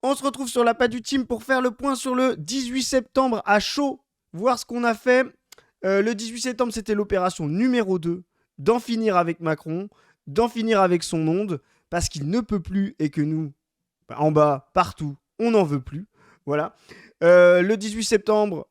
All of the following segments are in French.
On se retrouve sur la page du team pour faire le point sur le 18 septembre à chaud, voir ce qu'on a fait. Le 18 septembre, c'était l'opération numéro 2, d'en finir avec Macron, d'en finir avec son monde, parce qu'il ne peut plus et que nous, en bas, partout, on n'en veut plus. Voilà. Le 18 septembre,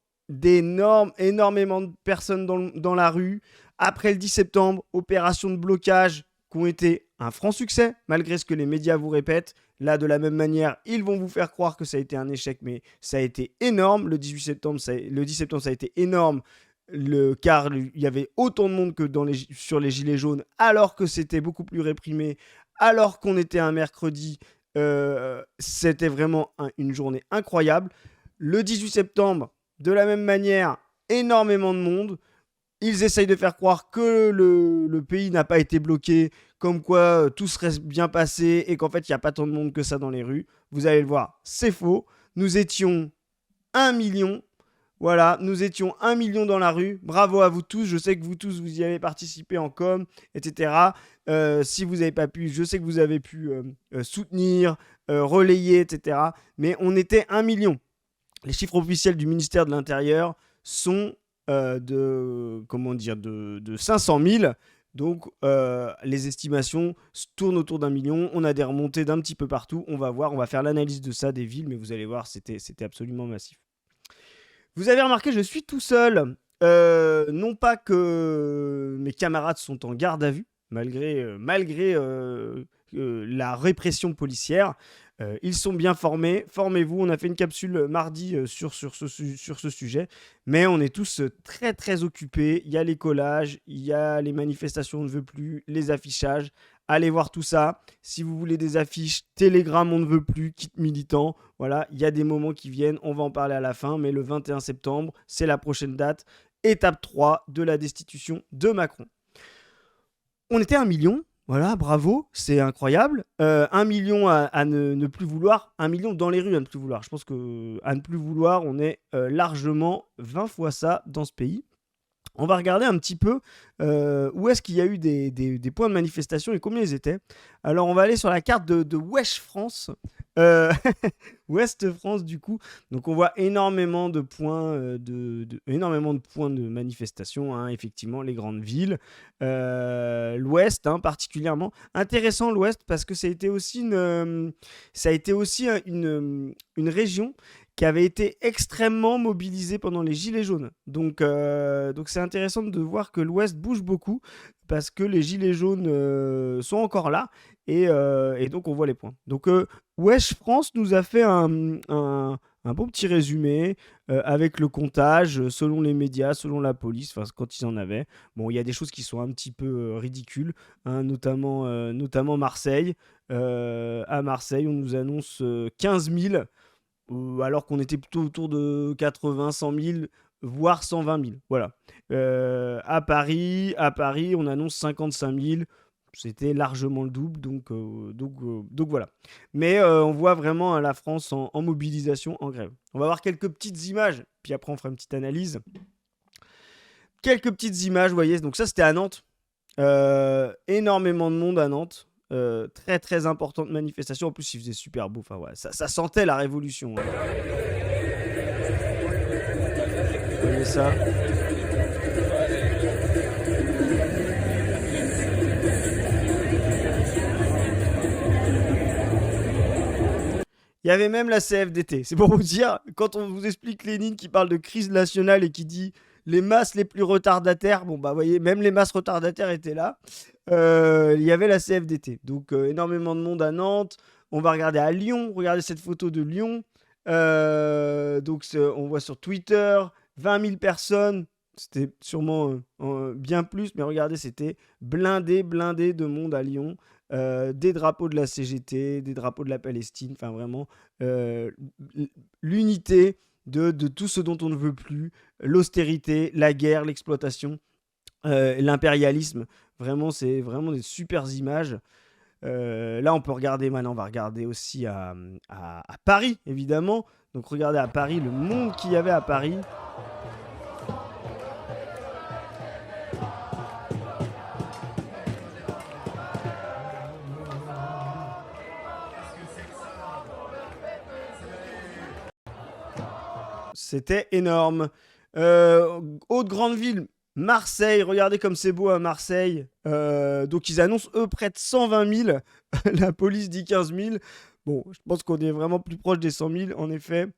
énormément de personnes dans la rue. Après le 10 septembre, opération de blocage qui ont été un franc succès, malgré ce que les médias vous répètent. Là, de la même manière, ils vont vous faire croire que ça a été un échec, mais ça a été énorme. Le 10 septembre, ça a été énorme, car il y avait autant de monde que sur les Gilets jaunes, alors que c'était beaucoup plus réprimé, alors qu'on était un mercredi. C'était vraiment une journée incroyable. Le 18 septembre, de la même manière, énormément de monde. Ils essayent de faire croire que le pays n'a pas été bloqué, comme quoi tout serait bien passé et qu'en fait il n'y a pas tant de monde que ça dans les rues. Vous allez le voir, c'est faux. Nous étions 1 million. Voilà, nous étions 1 million dans la rue. Bravo à vous tous. Je sais que vous tous, vous y avez participé en com, etc. Si vous n'avez pas pu, je sais que vous avez pu soutenir, relayer, etc. Mais on était 1 million. Les chiffres officiels du ministère de l'Intérieur sont de 500 000. Donc, les estimations tournent autour d'1 million. On a des remontées d'un petit peu partout. On va voir, on va faire l'analyse de ça, des villes, mais vous allez voir, c'était absolument massif. Vous avez remarqué, je suis tout seul. Non pas que mes camarades sont en garde à vue, malgré la répression policière. Ils sont bien formés. Formez-vous. On a fait une capsule mardi sur ce sujet. Mais on est tous très, très occupés. Il y a les collages, il y a les manifestations On ne veut plus, les affichages. Allez voir tout ça. Si vous voulez des affiches, Telegram On ne veut plus, kit militant. Voilà, il y a des moments qui viennent. On va en parler à la fin. Mais le 21 septembre, c'est la prochaine date. Étape 3 de la destitution de Macron. On était 1 million. Voilà, bravo, c'est incroyable. 1 million à ne plus vouloir, 1 million dans les rues à ne plus vouloir. Je pense qu'à ne plus vouloir, on est largement 20 fois ça dans ce pays. On va regarder un petit peu où est-ce qu'il y a eu des points de manifestation et combien ils étaient. Alors, on va aller sur la carte de Wesh France. Ouest France, du coup. Donc, on voit énormément de points de manifestation, hein, effectivement, les grandes villes. L'Ouest, hein, particulièrement. Intéressant, l'Ouest, parce que ça a été aussi une région qui avait été extrêmement mobilisé pendant les Gilets jaunes. Donc c'est intéressant de voir que l'Ouest bouge beaucoup, parce que les Gilets jaunes sont encore là, et donc on voit les points. Donc Wesh France nous a fait un beau petit résumé avec le comptage, selon les médias, selon la police, quand ils en avaient. Bon, il y a des choses qui sont un petit peu ridicules, hein, notamment Marseille. À Marseille, on nous annonce 15 000, alors qu'on était plutôt autour de 80, 100 000, voire 120 000. Voilà. À Paris, on annonce 55 000. C'était largement le double, donc voilà. Mais on voit vraiment la France en mobilisation, en grève. On va voir quelques petites images, puis après on fera une petite analyse. Quelques petites images, vous voyez. Donc ça, c'était à Nantes. Énormément de monde à Nantes. Très très importante manifestation. En plus, il faisait super beau. Enfin, ouais, ça sentait la révolution. Hein. Vous voyez ça ? Il y avait même la CFDT. C'est pour vous dire, quand on vous explique Lénine qui parle de crise nationale et qui dit les masses les plus retardataires, bon bah vous voyez, même les masses retardataires étaient là. Il y avait la CFDT. Donc énormément de monde à Nantes. On va regarder à Lyon. Regardez cette photo de Lyon. Donc on voit sur Twitter 20 000 personnes. C'était sûrement bien plus, mais regardez, c'était blindé de monde à Lyon. Des drapeaux de la CGT, des drapeaux de la Palestine, enfin vraiment l'unité de tout ce dont on ne veut plus, l'austérité, la guerre, l'exploitation, l'impérialisme. Vraiment, c'est vraiment des super images. Là, on peut regarder maintenant, on va regarder aussi à Paris, évidemment. Donc regardez à Paris, le monde qu'il y avait à Paris. C'était énorme. Autre grande ville, Marseille. Regardez comme c'est beau à Marseille. Donc ils annoncent eux près de 120 000. La police dit 15 000. Bon, je pense qu'on est vraiment plus proche des 100 000 en effet.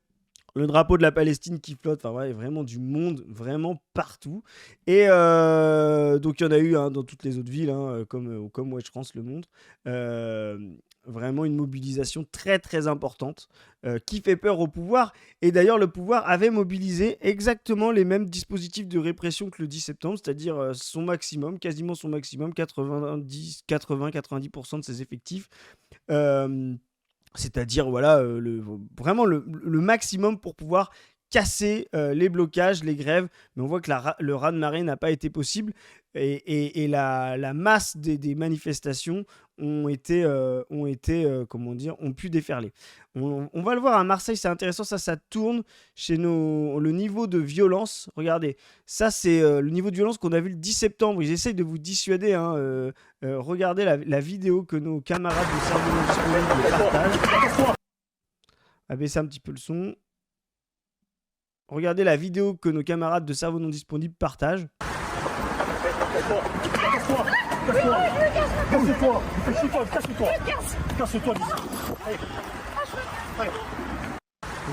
Le drapeau de la Palestine qui flotte, enfin ouais, vraiment du monde, vraiment partout. Et donc il y en a eu dans toutes les autres villes, comme Wesh France le montre. Euh, Vraiment une mobilisation très très importante qui fait peur au pouvoir. Et d'ailleurs, le pouvoir avait mobilisé exactement les mêmes dispositifs de répression que le 10 septembre, c'est-à-dire son maximum, quasiment son maximum, 80-90% de ses effectifs. Euh, C'est-à-dire, voilà, vraiment le maximum pour pouvoir casser les blocages, les grèves. Mais on voit que le raz-de-marée n'a pas été possible. Et la masse des manifestations ont pu déferler. On va le voir à Marseille, c'est intéressant, ça tourne chez le niveau de violence. Regardez, ça c'est le niveau de violence qu'on a vu le 10 septembre. Ils essayent de vous dissuader. Regardez la vidéo que nos camarades de Cerveau Disponible partagent. Abaissez un petit peu le son. Regardez la vidéo que nos camarades de Cerveau non disponible partagent. Casse-toi.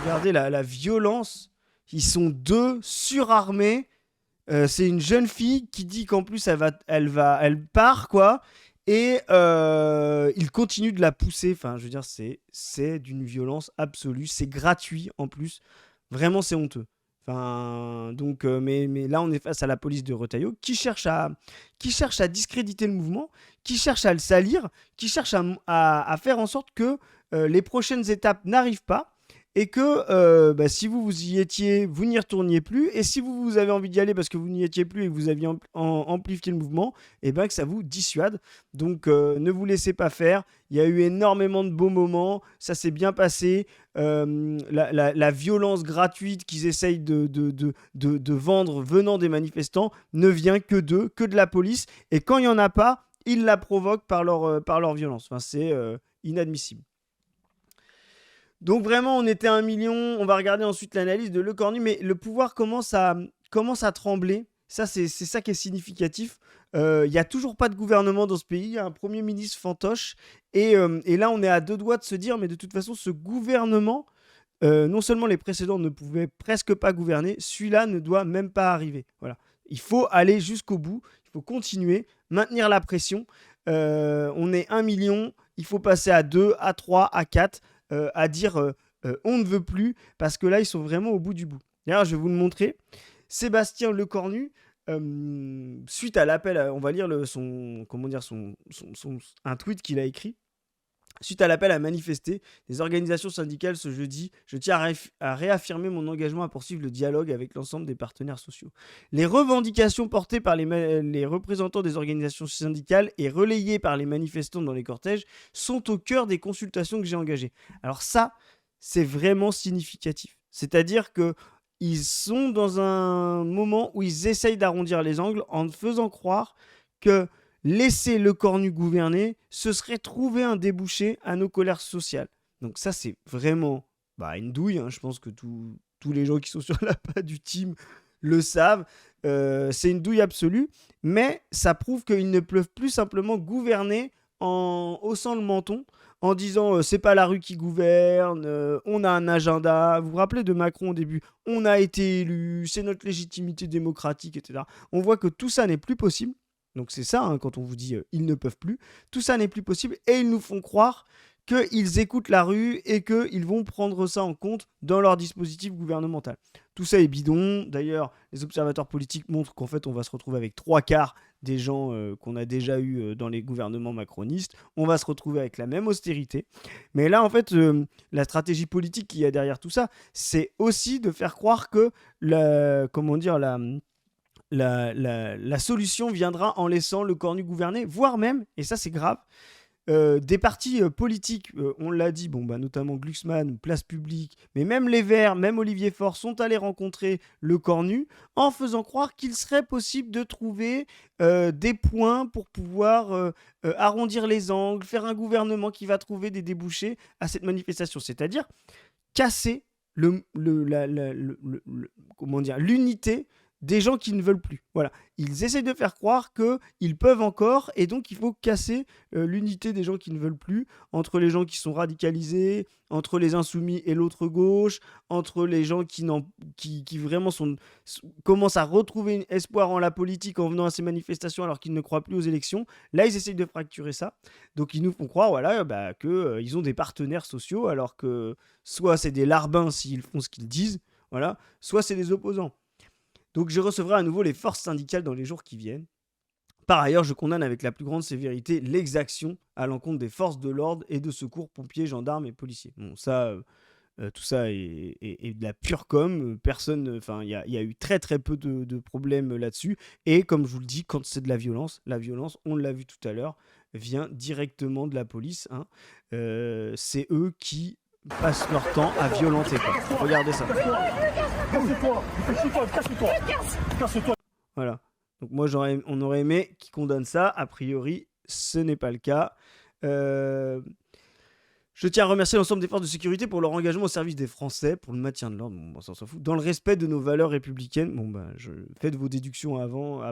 Regardez la violence. Ils sont deux surarmés. C'est une jeune fille qui dit qu'en plus elle part quoi. Et il continue de la pousser. Enfin, je veux dire, c'est d'une violence absolue. C'est gratuit en plus. Vraiment, c'est honteux. Enfin, donc, mais là, on est face à la police de Retailleau qui cherche à discréditer le mouvement, qui cherche à le salir, qui cherche à faire en sorte que les prochaines étapes n'arrivent pas. Et que si vous y étiez, vous n'y retourniez plus. Et si vous avez envie d'y aller parce que vous n'y étiez plus et que vous aviez amplifié le mouvement, et que ça vous dissuade. Donc ne vous laissez pas faire. Il y a eu énormément de beaux moments. Ça s'est bien passé. La violence gratuite qu'ils essayent de vendre venant des manifestants ne vient que de la police. Et quand il n'y en a pas, ils la provoquent par leur violence. Enfin, c'est inadmissible. Donc vraiment, on était à 1 million. On va regarder ensuite l'analyse de Le Cornu. Mais le pouvoir commence à trembler. Ça, c'est ça qui est significatif. Il n'y a toujours pas de gouvernement dans ce pays. Il y a un Premier ministre fantoche. Et là, on est à deux doigts de se dire, mais de toute façon, ce gouvernement, non seulement les précédents ne pouvaient presque pas gouverner, celui-là ne doit même pas arriver. Voilà. Il faut aller jusqu'au bout. Il faut continuer, maintenir la pression. On est 1 million. Il faut passer à 2, à 3, à 4. À dire on ne veut plus, parce que là ils sont vraiment au bout du bout. D'ailleurs, je vais vous le montrer. Sébastien Lecornu, suite à l'appel, on va lire un tweet qu'il a écrit. Suite à l'appel à manifester des organisations syndicales ce jeudi, je tiens à réaffirmer mon engagement à poursuivre le dialogue avec l'ensemble des partenaires sociaux. Les revendications portées par les représentants des organisations syndicales et relayées par les manifestants dans les cortèges sont au cœur des consultations que j'ai engagées. Alors ça, c'est vraiment significatif. C'est-à-dire qu'ils sont dans un moment où ils essayent d'arrondir les angles en faisant croire que laisser Le Cornu gouverner, ce serait trouver un débouché à nos colères sociales. Donc ça, c'est vraiment une douille. Je pense que tous les gens qui sont sur la patte du team le savent. C'est une douille absolue. Mais ça prouve qu'ils ne peuvent plus simplement gouverner en haussant le menton, en disant c'est pas la rue qui gouverne, on a un agenda. Vous vous rappelez de Macron au début, on a été élu, c'est notre légitimité démocratique, etc. On voit que tout ça n'est plus possible. Donc c'est ça, quand on vous dit ils ne peuvent plus. Tout ça n'est plus possible et ils nous font croire qu'ils écoutent la rue et qu'ils vont prendre ça en compte dans leur dispositif gouvernemental. Tout ça est bidon. D'ailleurs, les observateurs politiques montrent qu'en fait, on va se retrouver avec 3/4 des gens qu'on a déjà eu dans les gouvernements macronistes. On va se retrouver avec la même austérité. Mais là, en fait, la stratégie politique qu'il y a derrière tout ça, c'est aussi de faire croire que la solution viendra en laissant Le Cornu gouverner, voire même, et ça c'est grave, des partis politiques, on l'a dit, notamment Glucksmann, Place Publique, mais même les Verts, même Olivier Faure sont allés rencontrer Le Cornu en faisant croire qu'il serait possible de trouver des points pour pouvoir arrondir les angles, faire un gouvernement qui va trouver des débouchés à cette manifestation, c'est-à-dire casser comment dire, l'unité des gens qui ne veulent plus. Voilà. Ils essayent de faire croire qu'ils peuvent encore, et donc il faut casser l'unité des gens qui ne veulent plus, entre les gens qui sont radicalisés, entre les insoumis et l'autre gauche, entre les gens qui vraiment commencent à retrouver un espoir en la politique en venant à ces manifestations alors qu'ils ne croient plus aux élections. Là, ils essayent de fracturer ça. Donc ils nous font croire qu'ils ont des partenaires sociaux, alors que soit c'est des larbins s'ils font ce qu'ils disent, voilà, soit c'est des opposants. Donc je recevrai à nouveau les forces syndicales dans les jours qui viennent. Par ailleurs, je condamne avec la plus grande sévérité l'exaction à l'encontre des forces de l'ordre et de secours, pompiers, gendarmes et policiers. Bon, ça, tout ça est de la pure com. Personne, il y a eu très très peu de problèmes là-dessus. Et comme je vous le dis, quand c'est de la violence, on l'a vu tout à l'heure, vient directement de la police. C'est eux qui passent leur temps à violenter. Regardez ça. Casse-toi. Voilà. Donc moi, on aurait aimé qu'ils condamnent ça. A priori, ce n'est pas le cas. Je tiens à remercier l'ensemble des forces de sécurité pour leur engagement au service des Français, pour le maintien de l'ordre, on s'en fout, dans le respect de nos valeurs républicaines. Faites vos déductions avant,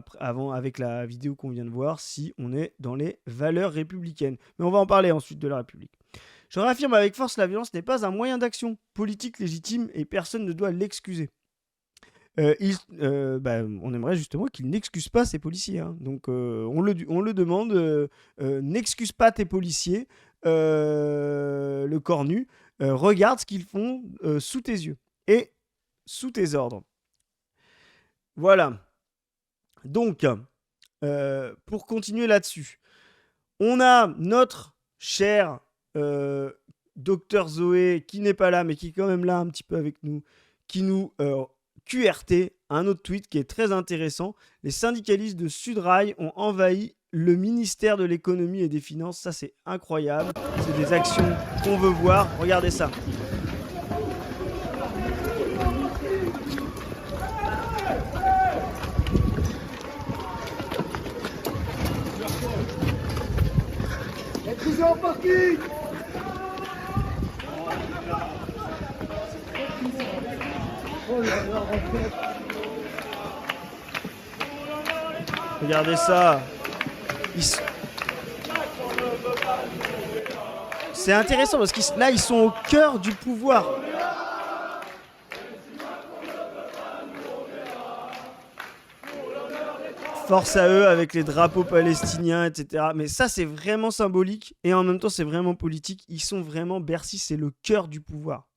avec la vidéo qu'on vient de voir, si on est dans les valeurs républicaines. Mais on va en parler ensuite de la République. Je réaffirme avec force, la violence n'est pas un moyen d'action politique légitime et personne ne doit l'excuser. On aimerait justement qu'il n'excuse pas ces policiers. Donc on le demande, n'excuse pas tes policiers, le corps nu, regarde ce qu'ils font sous tes yeux et sous tes ordres. Voilà. Donc, pour continuer là-dessus, on a notre cher docteur Zoé, qui n'est pas là, mais qui est quand même là un petit peu avec nous, qui nous QRT, un autre tweet qui est très intéressant. Les syndicalistes de Sudrail ont envahi le ministère de l'économie et des finances. Ça, c'est incroyable. C'est des actions qu'on veut voir. Regardez ça. En parking. Regardez ça. C'est intéressant parce que là, ils sont au cœur du pouvoir. Force à eux avec les drapeaux palestiniens, etc. Mais ça, c'est vraiment symbolique et en même temps, c'est vraiment politique. Ils sont vraiment... Bercy, c'est le cœur du pouvoir.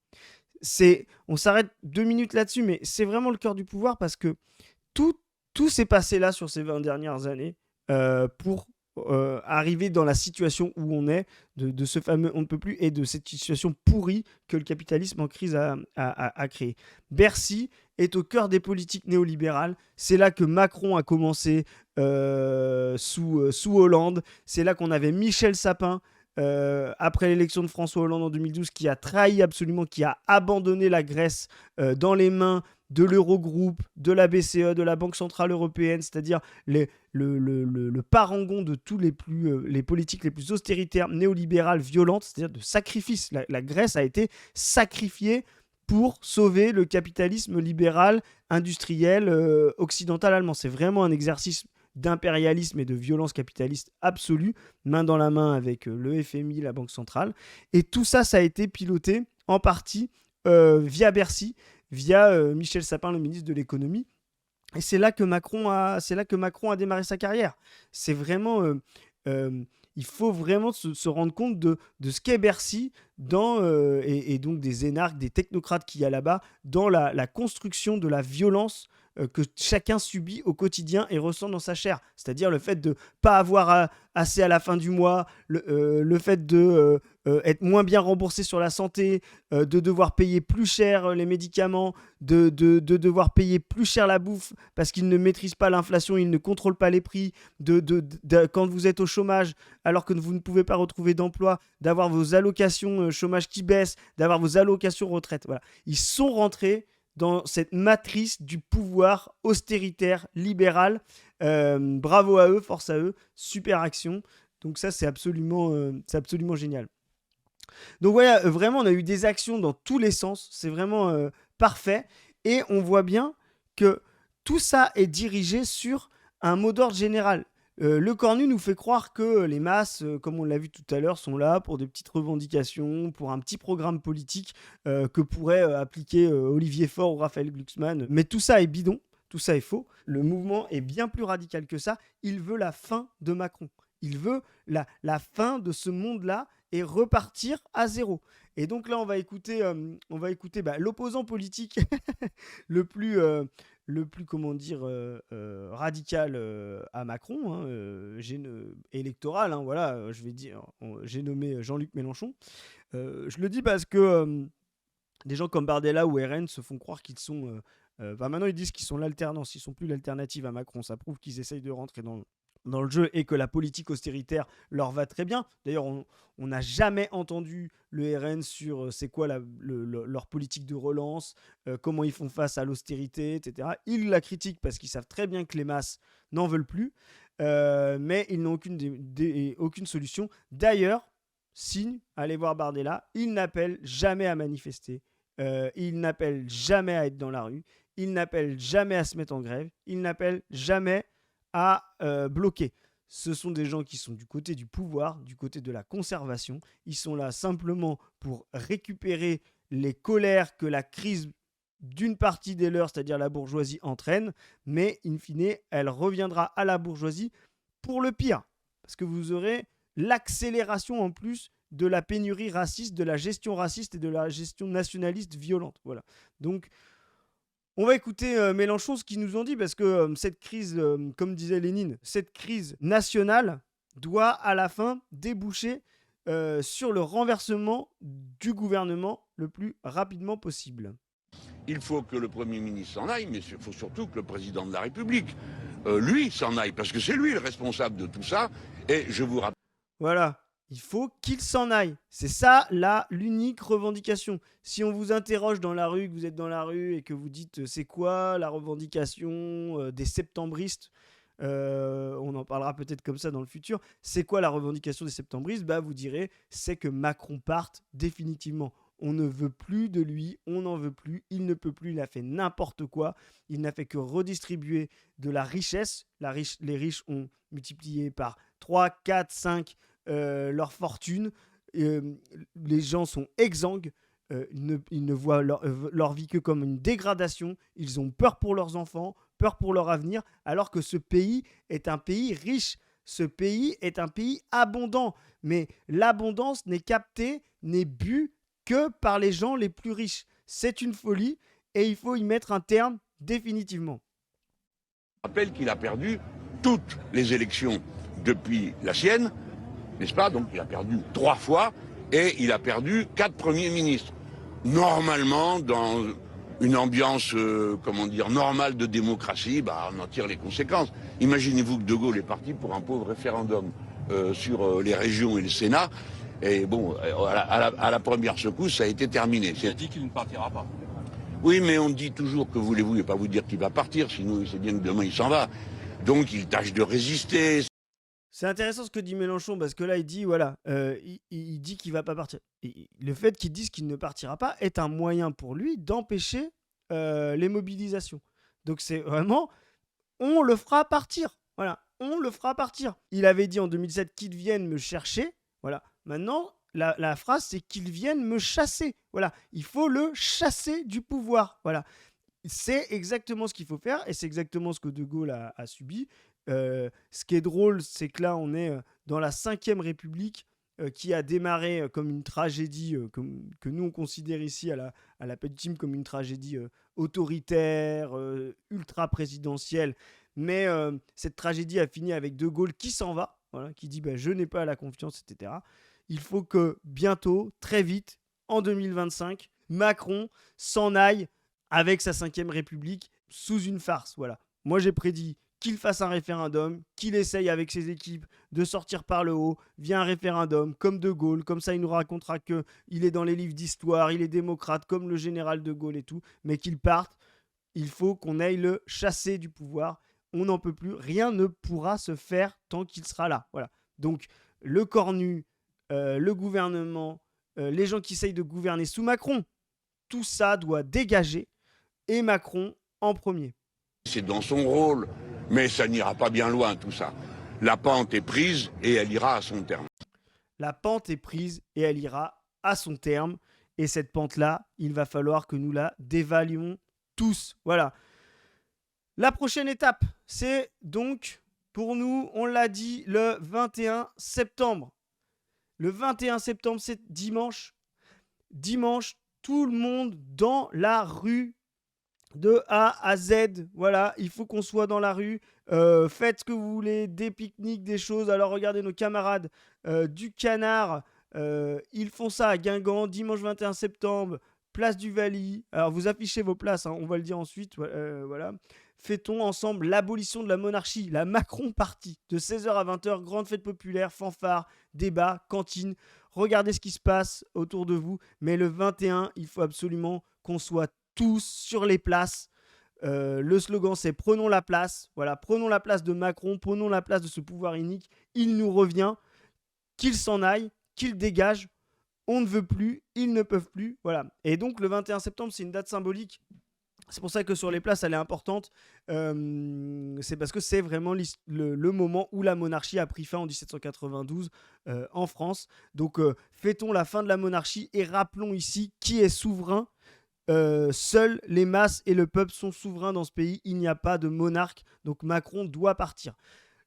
On s'arrête 2 minutes là-dessus, mais c'est vraiment le cœur du pouvoir parce que tout s'est passé là sur ces 20 dernières années pour arriver dans la situation où on est, de ce fameux on ne peut plus et de cette situation pourrie que le capitalisme en crise a créé. Bercy est au cœur des politiques néolibérales. C'est là que Macron a commencé sous Hollande. C'est là qu'on avait Michel Sapin après l'élection de François Hollande en 2012 qui a trahi absolument, qui a abandonné la Grèce dans les mains de l'Eurogroupe, de la BCE, de la Banque Centrale Européenne, c'est-à-dire le parangon de tous les politiques les plus austéritaires, néolibérales, violentes, c'est-à-dire de sacrifice. La Grèce a été sacrifiée pour sauver le capitalisme libéral, industriel, occidental allemand. C'est vraiment un exercice d'impérialisme et de violence capitaliste absolue, main dans la main avec le FMI, la Banque Centrale. Et tout ça, ça a été piloté en partie via Bercy, via Michel Sapin, le ministre de l'économie. Et c'est là que Macron a démarré sa carrière. C'est vraiment... il faut vraiment se rendre compte de ce qu'est Bercy et donc des énarques, des technocrates qu'il y a là-bas, dans la construction de la violence que chacun subit au quotidien et ressent dans sa chair. C'est-à-dire le fait de ne pas avoir assez à la fin du mois, le fait de être moins bien remboursé sur la santé, de devoir payer plus cher les médicaments, de devoir payer plus cher la bouffe parce qu'ils ne maîtrisent pas l'inflation, ils ne contrôlent pas les prix, quand vous êtes au chômage alors que vous ne pouvez pas retrouver d'emploi, d'avoir vos allocations chômage qui baissent, d'avoir vos allocations retraite. Voilà. Ils sont rentrés dans cette matrice du pouvoir austéritaire, libéral. Bravo à eux, force à eux, super action. Donc ça, c'est absolument génial. Donc voilà, vraiment, on a eu des actions dans tous les sens. C'est vraiment parfait. Et on voit bien que tout ça est dirigé sur un mot d'ordre général. Le Cornu nous fait croire que les masses, comme on l'a vu tout à l'heure, sont là pour des petites revendications, pour un petit programme politique que pourraient appliquer Olivier Faure ou Raphaël Glucksmann. Mais tout ça est bidon, tout ça est faux. Le mouvement est bien plus radical que ça. Il veut la fin de Macron. Il veut la fin de ce monde-là et repartir à zéro. Et donc là, on va écouter l'opposant politique le plus, comment dire, radical à Macron, hein, électoral, hein, voilà, je vais dire, j'ai nommé Jean-Luc Mélenchon. Je le dis parce que des gens comme Bardella ou RN se font croire qu'ils sont... maintenant, ils disent qu'ils sont l'alternance, ils sont plus l'alternative à Macron. Ça prouve qu'ils essayent de rentrer dans le jeu et que la politique austéritaire leur va très bien. D'ailleurs, on n'a jamais entendu le RN sur c'est quoi leur politique de relance, comment ils font face à l'austérité, etc. Ils la critiquent parce qu'ils savent très bien que les masses n'en veulent plus, mais ils n'ont aucune solution. D'ailleurs, signe, allez voir Bardella, il n'appelle jamais à manifester, il n'appelle jamais à être dans la rue, il n'appelle jamais à se mettre en grève, il n'appelle jamais à bloquer. Ce sont des gens qui sont du côté du pouvoir, du côté de la conservation. Ils sont là simplement pour récupérer les colères que la crise d'une partie des leurs, c'est-à-dire la bourgeoisie, entraîne. Mais in fine, elle reviendra à la bourgeoisie pour le pire. Parce que vous aurez l'accélération en plus de la pénurie raciste, de la gestion raciste et de la gestion nationaliste violente. Voilà. Donc, on va écouter Mélenchon, ce qu'ils nous ont dit, parce que cette crise, comme disait Lénine, cette crise nationale doit à la fin déboucher sur le renversement du gouvernement le plus rapidement possible. Il faut que le Premier ministre s'en aille, mais il faut surtout que le Président de la République, lui, s'en aille, parce que c'est lui le responsable de tout ça. Et je vous rappelle... Voilà. Il faut qu'il s'en aille. C'est ça, là, l'unique revendication. Si on vous interroge dans la rue, que vous êtes dans la rue et que vous dites c'est quoi la revendication des septembristes, on en parlera peut-être comme ça dans le futur, c'est quoi la revendication des septembristes? Bah, vous direz, c'est que Macron parte définitivement. On ne veut plus de lui, on n'en veut plus, il ne peut plus, il a fait n'importe quoi, il n'a fait que redistribuer de la richesse. Les riches ont multiplié par 3, 4, 5 leur fortune, les gens sont exsangues, ils ne voient leur vie que comme une dégradation, ils ont peur pour leurs enfants, peur pour leur avenir, alors que ce pays est un pays riche, ce pays est un pays abondant, mais l'abondance n'est captée, n'est bue que par les gens les plus riches. C'est une folie et il faut y mettre un terme définitivement. Je rappelle qu'il a perdu toutes les élections depuis la sienne, n'est-ce pas? Donc il a perdu 3 fois et il a perdu 4 premiers ministres. Normalement, dans une ambiance, normale de démocratie, on en tire les conséquences. Imaginez-vous que De Gaulle est parti pour un pauvre référendum sur les régions et le Sénat. Et bon, à la première secousse, ça a été terminé. Il a dit qu'il ne partira pas. Oui, mais on dit toujours que voulez-vous, et pas vous dire qu'il va partir, sinon il sait bien que demain il s'en va. Donc il tâche de résister. C'est intéressant ce que dit Mélenchon, parce que là, il dit, voilà, il dit qu'il ne va pas partir. Et le fait qu'il dise qu'il ne partira pas est un moyen pour lui d'empêcher les mobilisations. Donc c'est vraiment, on le fera partir. Voilà, on le fera partir. Il avait dit en 2007 qu'il vienne me chercher. Voilà, maintenant, la phrase, c'est qu'il vienne me chasser. Voilà, il faut le chasser du pouvoir. Voilà. C'est exactement ce qu'il faut faire et c'est exactement ce que De Gaulle a subi. Ce qui est drôle, c'est que là, on est dans la 5e République qui a démarré comme une tragédie que nous, on considère ici à la Petite Team comme une tragédie autoritaire, ultra-présidentielle. Mais cette tragédie a fini avec De Gaulle qui s'en va, voilà, qui dit je n'ai pas la confiance, etc. Il faut que bientôt, très vite, en 2025, Macron s'en aille avec sa 5e République sous une farce. Voilà. Moi, j'ai prédit qu'il fasse un référendum, qu'il essaye avec ses équipes de sortir par le haut, via un référendum, comme De Gaulle, comme ça il nous racontera qu'il est dans les livres d'histoire, il est démocrate, comme le général De Gaulle et tout, mais qu'il parte, il faut qu'on aille le chasser du pouvoir, on n'en peut plus, rien ne pourra se faire tant qu'il sera là. Voilà. Donc, le Cornu, le gouvernement, les gens qui essayent de gouverner sous Macron. Tout ça doit dégager et Macron en premier. C'est dans son rôle, mais ça n'ira pas bien loin tout ça. La pente est prise et elle ira à son terme. La pente est prise et elle ira à son terme. Et cette pente-là, il va falloir que nous la dévaluions tous. Voilà. La prochaine étape, c'est donc, pour nous, on l'a dit, le 21 septembre. Le 21 septembre, c'est dimanche. Dimanche, tout le monde dans la rue, de A à Z. Voilà, il faut qu'on soit dans la rue. Faites ce que vous voulez, des pique-niques, des choses. Alors regardez nos camarades du Canard. Ils font ça à Guingamp, dimanche 21 septembre, place du Valy. Alors vous affichez vos places, hein, on va le dire ensuite. Voilà. Fêtons ensemble l'abolition de la monarchie, la Macron Party, de 16h à 20h, grande fête populaire, fanfare, débat, cantine. Regardez ce qui se passe autour de vous. Mais le 21, il faut absolument qu'on soit tous sur les places. Le slogan, c'est prenons la place. Voilà, prenons la place de Macron, prenons la place de ce pouvoir inique. Il nous revient, qu'il s'en aille, qu'il dégage. On ne veut plus, ils ne peuvent plus. Voilà. Et donc, le 21 septembre, c'est une date symbolique. C'est pour ça que sur les places, elle est importante. C'est parce que c'est vraiment le moment où la monarchie a pris fin en 1792 en France. Donc, fêtons la fin de la monarchie et rappelons ici qui est souverain. Seuls les masses et le peuple sont souverains dans ce pays. Il n'y a pas de monarque. Donc, Macron doit partir.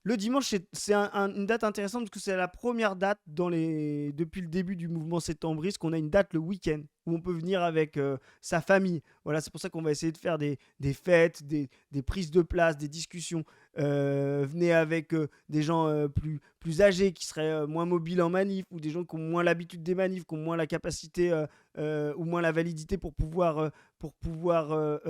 Le dimanche, c'est une date intéressante parce que c'est la première date depuis le début du mouvement septembriste qu'on a une date le week-end où on peut venir avec sa famille. Voilà, c'est pour ça qu'on va essayer de faire des fêtes, des prises de place, des discussions. Venez avec des gens plus âgés qui seraient moins mobiles en manif ou des gens qui ont moins l'habitude des manifs, qui ont moins la capacité ou moins la validité pour pouvoir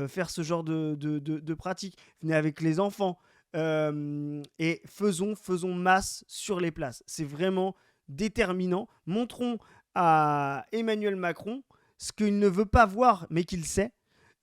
faire ce genre de pratique. Venez avec les enfants. Et faisons masse sur les places. C'est vraiment déterminant. Montrons à Emmanuel Macron ce qu'il ne veut pas voir, mais qu'il sait.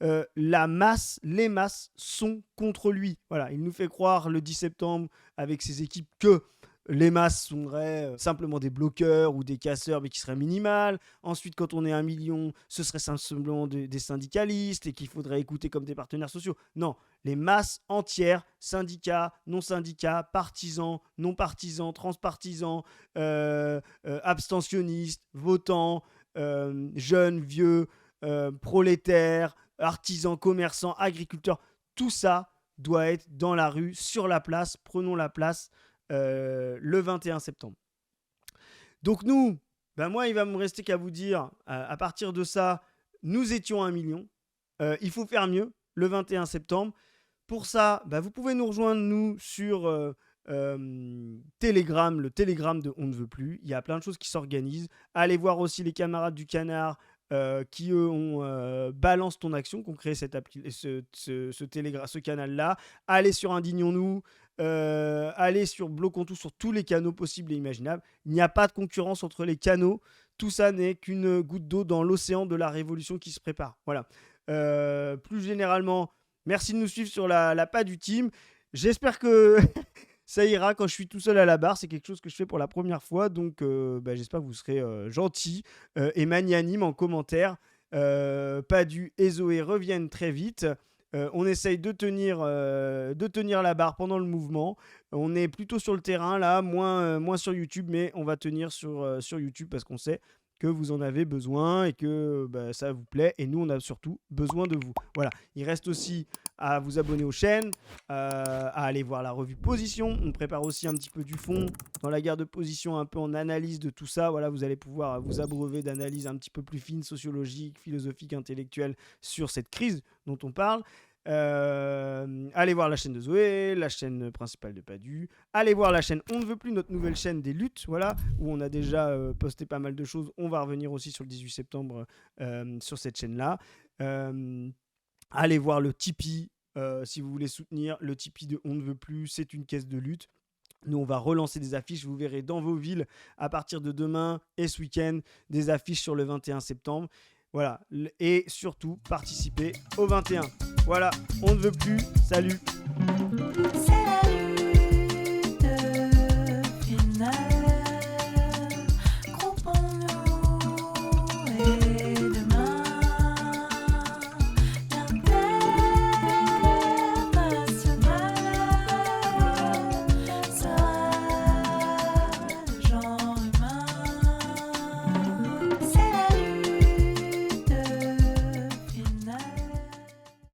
Les masses sont contre lui. Voilà, il nous fait croire le 10 septembre avec ses équipes que les masses seraient simplement des bloqueurs ou des casseurs, mais qui seraient minimales. Ensuite, quand on est 1 million, ce serait simplement des syndicalistes et qu'il faudrait écouter comme des partenaires sociaux. Non, les masses entières, syndicats, non-syndicats, partisans, non-partisans, transpartisans, abstentionnistes, votants, jeunes, vieux, prolétaires, artisans, commerçants, agriculteurs, tout ça doit être dans la rue, sur la place. Prenons la place. Le 21 septembre. Donc nous, moi, il va me rester qu'à vous dire, à partir de ça, nous étions 1 million. Il faut faire mieux le 21 septembre. Pour ça, vous pouvez nous rejoindre, nous, sur Telegram, le Telegram de On ne veut plus. Il y a plein de choses qui s'organisent. Allez voir aussi les camarades du Canard qui, eux, ont Balance ton action, qui ont créé ce canal-là. Allez sur Indignons-nous. Allez sur Bloquons tout sur tous les canaux possibles et imaginables. Il n'y a pas de concurrence entre les canaux. Tout ça n'est qu'une goutte d'eau dans l'océan de la révolution qui se prépare. Voilà. Plus généralement, merci de nous suivre sur la page du team. J'espère que ça ira quand je suis tout seul à la barre. C'est quelque chose que je fais pour la première fois. Donc, j'espère que vous serez gentils et magnanimes en commentaire. Padu et Zoé reviennent très vite. On essaye de tenir la barre pendant le mouvement. On est plutôt sur le terrain là, moins sur YouTube, mais on va tenir sur YouTube parce qu'on sait que vous en avez besoin et que ça vous plaît. Et nous, on a surtout besoin de vous. Voilà. Il reste aussi à vous abonner aux chaînes, à aller voir la revue Position. On prépare aussi un petit peu du fond dans la guerre de position, un peu en analyse de tout ça. Voilà, vous allez pouvoir vous abreuver d'analyses un petit peu plus fines, sociologiques, philosophiques, intellectuelles sur cette crise dont on parle. Allez voir la chaîne de Zoé, la chaîne principale de Padu. Allez voir la chaîne On ne veut plus, notre nouvelle chaîne des luttes, voilà, où on a déjà posté pas mal de choses. On va revenir aussi sur le 18 septembre sur cette chaîne-là. Allez voir le Tipeee si vous voulez soutenir le Tipeee de On ne veut plus. C'est une caisse de lutte. Nous, on va relancer des affiches. Vous verrez dans vos villes à partir de demain et ce week-end des affiches sur le 21 septembre. Voilà, et surtout, participez au 21. Voilà, on ne veut plus. Salut.